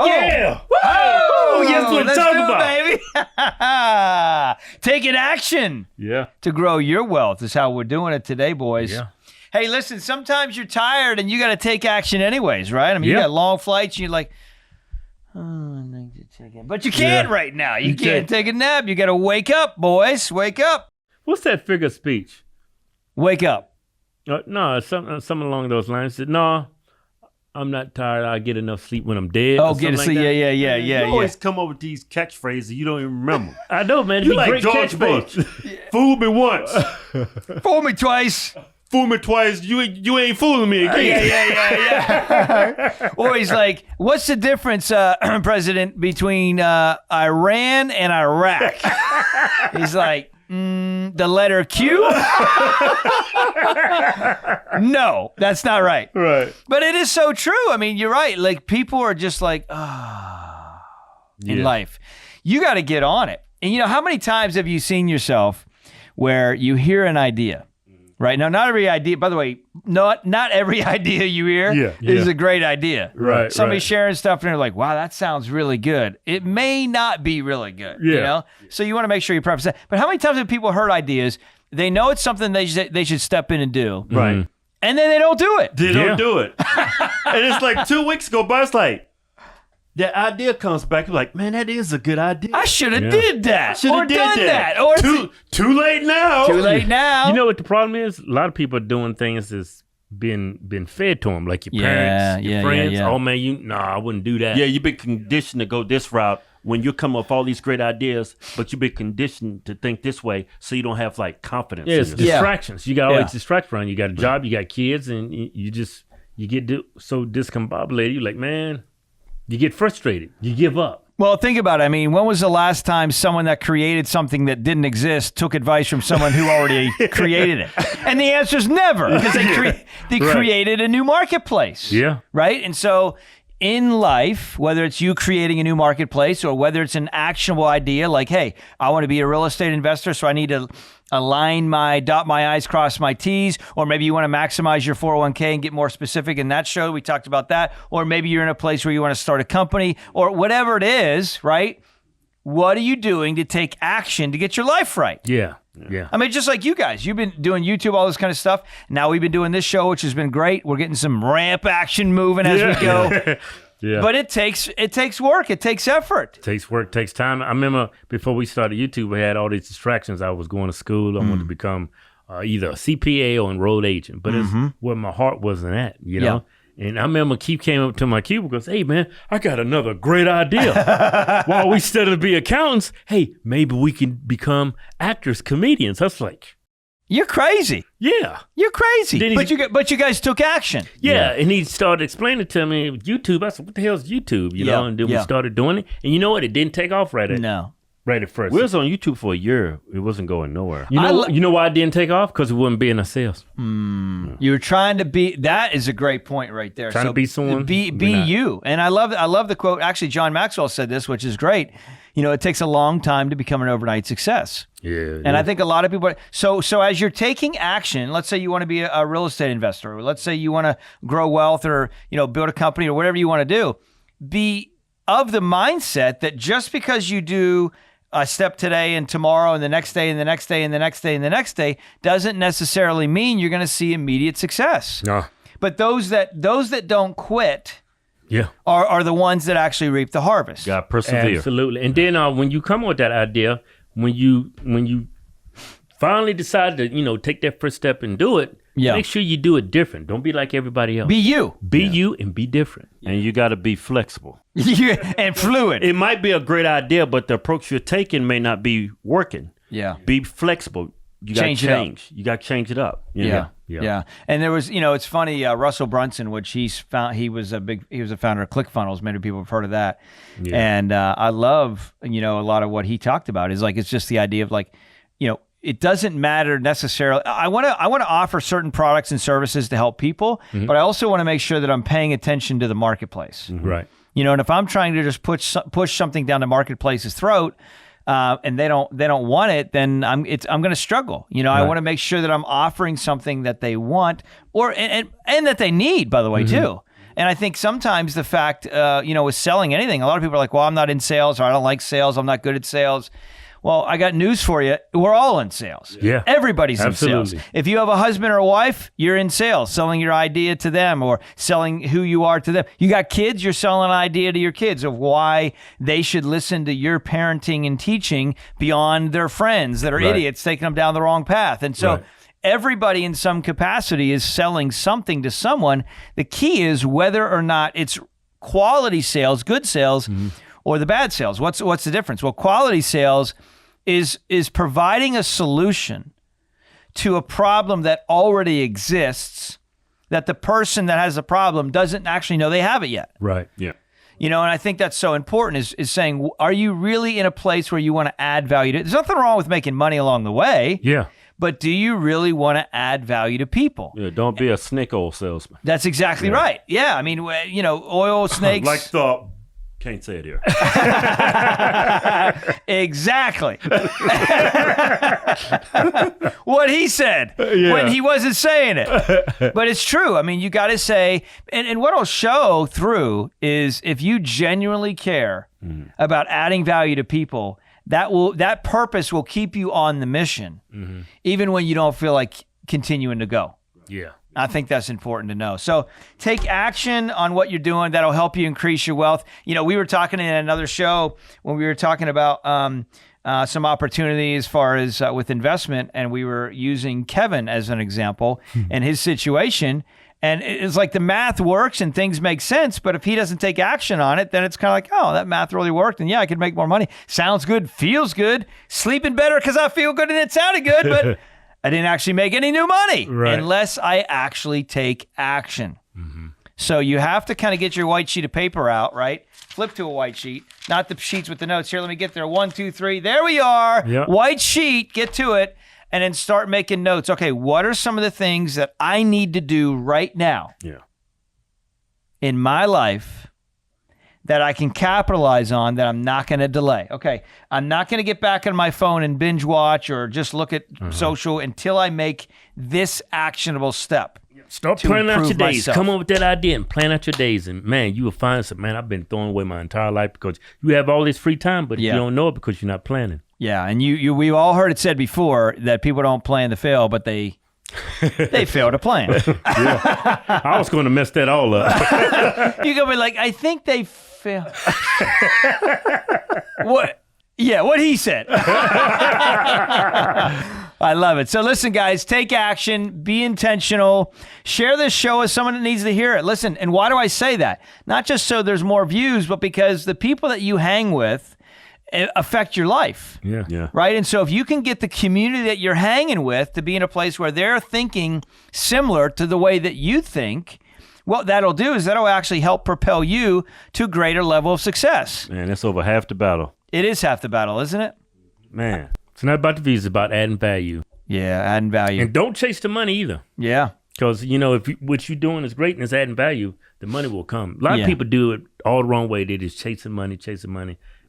Yeah. Oh, yes, what I'm let's talking do about, baby. Taking action to grow your wealth is how we're doing it today, boys. Yeah. Hey, listen, sometimes you're tired and you got to take action anyways, right? I mean, you got long flights and you're like, oh, I need to take it. But you can't right now. You can't take a nap. You got to wake up, boys. Wake up. What's that figure of speech? Wake up. No, something along those lines. No, I'm not tired. I get enough sleep when I'm dead. Oh, get to sleep. Yeah. You always come up with these catchphrases you don't even remember. I know, man. You like George Bush. Fool me once. Fool me twice. Fool me twice. You ain't fooling me again. Yeah. Or he's like, what's the difference, President, between Iran and Iraq? He's like, the letter Q? No, that's not right. Right. But it is so true. I mean, you're right. Like, people are just like, in life. You got to get on it. And you know, how many times have you seen yourself where you hear an idea? Right. Now, not every idea, by the way, not every idea you hear is a great idea. Right. Somebody's sharing stuff and they're like, wow, that sounds really good. It may not be really good. Yeah. You know? So you want to make sure you preface that. But how many times have people heard ideas, they know it's something they should step in and do. Right. And then they don't do it. They don't do it. And it's like 2 weeks go by, it's like, that idea comes back, you're like, man, that is a good idea. I should have did that. Should have done that. Or too late now. Too late now. You know what the problem is? A lot of people are doing things that's been fed to them, like your parents, your friends. Yeah. Oh, man, I wouldn't do that. Yeah, you've been conditioned to go this route when you come up with all these great ideas, but you've been conditioned to think this way, so you don't have like confidence. Yeah, it's in yourself. distractions. You got always distractions around. You got a job, you got kids, and you get so discombobulated. You're like, man, you get frustrated. You give up. Well, think about it. I mean, when was the last time someone that created something that didn't exist took advice from someone who already created it? And the answer is never, because they created a new marketplace. Yeah. Right? And so in life, whether it's you creating a new marketplace or whether it's an actionable idea like, hey, I want to be a real estate investor, so I need to dot my I's, cross my T's, or maybe you want to maximize your 401k and get more specific in that show. We talked about that. Or maybe you're in a place where you want to start a company or whatever it is, right? What are you doing to take action to get your life right? Yeah. I mean, just like you guys, you've been doing YouTube, all this kind of stuff. Now we've been doing this show, which has been great. We're getting some ramp action moving as we go. Yeah. But it takes work. It takes effort. It takes work, takes time. I remember before we started YouTube, we had all these distractions. I was going to school. I wanted to become either a CPA or enrolled agent. But it's where my heart wasn't at, you know? And I remember Keith came up to my cubicle and goes, hey, man, I got another great idea. While we study to be accountants, hey, maybe we can become actors, comedians. I was like, you're crazy. Yeah. You're crazy. But you guys took action. Yeah. And he started explaining to me YouTube. I said, what the hell is YouTube? You know, and then we started doing it. And you know what? It didn't take off right at first. We was on YouTube for a year. It wasn't going nowhere. You know why it didn't take off? Because it wouldn't be in our sales. You were trying to be. That is a great point right there. Trying to be someone. Be you. And I love the quote. Actually, John Maxwell said this, which is great. You know, it takes a long time to become an overnight success. Yeah. And I think a lot of people. So as you're taking action, let's say you want to be a real estate investor, or let's say you want to grow wealth, or build a company, or whatever you want to do. Be of the mindset that just because you do a step today and tomorrow and the next day and the next day and the next day and the next day doesn't necessarily mean you're going to see immediate success. No. But those that don't quit are the ones that actually reap the harvest. Got to persevere. Absolutely. And then when you come up with that idea, when you finally decide to take that first step and do it, make sure you do it different. Don't be like everybody else. Be you. Be you and be different. And you got to be flexible. And fluid. It might be a great idea, but the approach you're taking may not be working. Yeah. Be flexible. You got to change. You got to change it up. Yeah. And there was, it's funny, Russell Brunson, which he was a founder of ClickFunnels. Many people have heard of that. Yeah. And I love, a lot of what he talked about is like, it's just the idea of like, it doesn't matter necessarily. I want to offer certain products and services to help people, but I also want to make sure that I'm paying attention to the marketplace. Right. And if I'm trying to just push something down the marketplace's throat, and they don't want it, then I'm going to struggle. Right. I want to make sure that I'm offering something that they want and that they need, by the way, too. And I think sometimes the fact, with selling anything, a lot of people are like, well, I'm not in sales, or I don't like sales, I'm not good at sales. Well, I got news for you. We're all in sales. Yeah. Everybody's Absolutely. in sales. If you have a husband or a wife, you're in sales, selling your idea to them or selling who you are to them. You got kids, you're selling an idea to your kids of why they should listen to your parenting and teaching beyond their friends that are idiots taking them down the wrong path. And so everybody in some capacity is selling something to someone. The key is whether or not it's quality sales, good sales, or the bad sales. What's the difference? Well, quality sales is providing a solution to a problem that already exists that the person that has the problem doesn't actually know they have it yet. Right. Yeah. And I think that's so important is saying, are you really in a place where you want to add value to? There's nothing wrong with making money along the way. Yeah. But do you really want to add value to people? Yeah, don't be a snake oil salesman. That's exactly right. Yeah, I mean, oil snakes. Like the... Can't say it here. Exactly. What he said when he wasn't saying it. But it's true. I mean, you got to say, and what I'll show through is if you genuinely care about adding value to people, that purpose will keep you on the mission, even when you don't feel like continuing to go. Yeah. I think that's important to know. So take action on what you're doing. That'll help you increase your wealth. We were talking in another show when we were talking about some opportunity as far as with investment, and we were using Kevin as an example and his situation. And it's like the math works and things make sense, but if he doesn't take action on it, then it's kind of like, oh, that math really worked, and yeah, I could make more money. Sounds good, feels good, sleeping better because I feel good and it sounded good, but I didn't actually make any new money unless I actually take action. So you have to kind of get your white sheet of paper out, right? Flip to a white sheet, not the sheets with the notes. Here, let me get there. 1, 2, 3. There we are. Yep. White sheet, get to it, and then start making notes. Okay, what are some of the things that I need to do right now in my life that I can capitalize on that I'm not going to delay? Okay, I'm not going to get back on my phone and binge watch or just look at social until I make this actionable step. Start planning out your days. Come up with that idea and plan out your days. And man, you will find some, man, I've been throwing away my entire life because you have all this free time, but you don't know it because you're not planning. Yeah, and we've all heard it said before that people don't plan to fail, but they fail to plan. I was going to mess that all up. You're going to be like, I think they failed. What? Yeah, what he said. I love it. So listen, guys, take action, be intentional, share this show with someone that needs to hear it. Listen, and why do I say that? Not just so there's more views, but because the people that you hang with affect your life. Yeah. Right? And so if you can get the community that you're hanging with to be in a place where they're thinking similar to the way that you think, what that'll do is that'll actually help propel you to a greater level of success. Man, that's over half the battle. It is half the battle, isn't it? Man. It's not about the views, it's about adding value. Yeah, adding value. And don't chase the money either. Yeah. Because, if what you're doing is great and it's adding value, the money will come. A lot of people do it all the wrong way. They're just chasing money.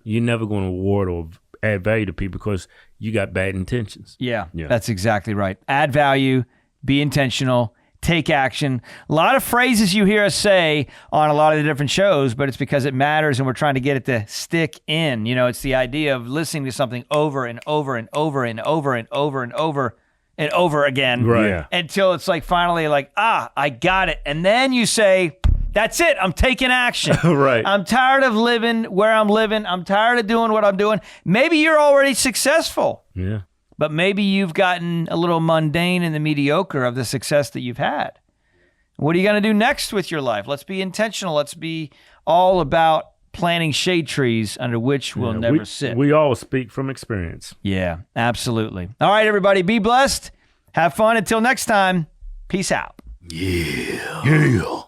You're never going to reward or add value to people because you got bad intentions. Yeah, that's exactly right. Add value, be intentional, take action. A lot of phrases you hear us say on a lot of the different shows, but it's because it matters and we're trying to get it to stick in. It's the idea of listening to something over and over and over and over and over and over and over again. Right. Until it's like finally like, I got it. And then you say, that's it. I'm taking action. Right. I'm tired of living where I'm living. I'm tired of doing what I'm doing. Maybe you're already successful. Yeah. But maybe you've gotten a little mundane in the mediocre of the success that you've had. What are you going to do next with your life? Let's be intentional. Let's be all about planting shade trees under which we'll never sit. We all speak from experience. Yeah, absolutely. All right, everybody, be blessed. Have fun. Until next time, peace out. Yeah.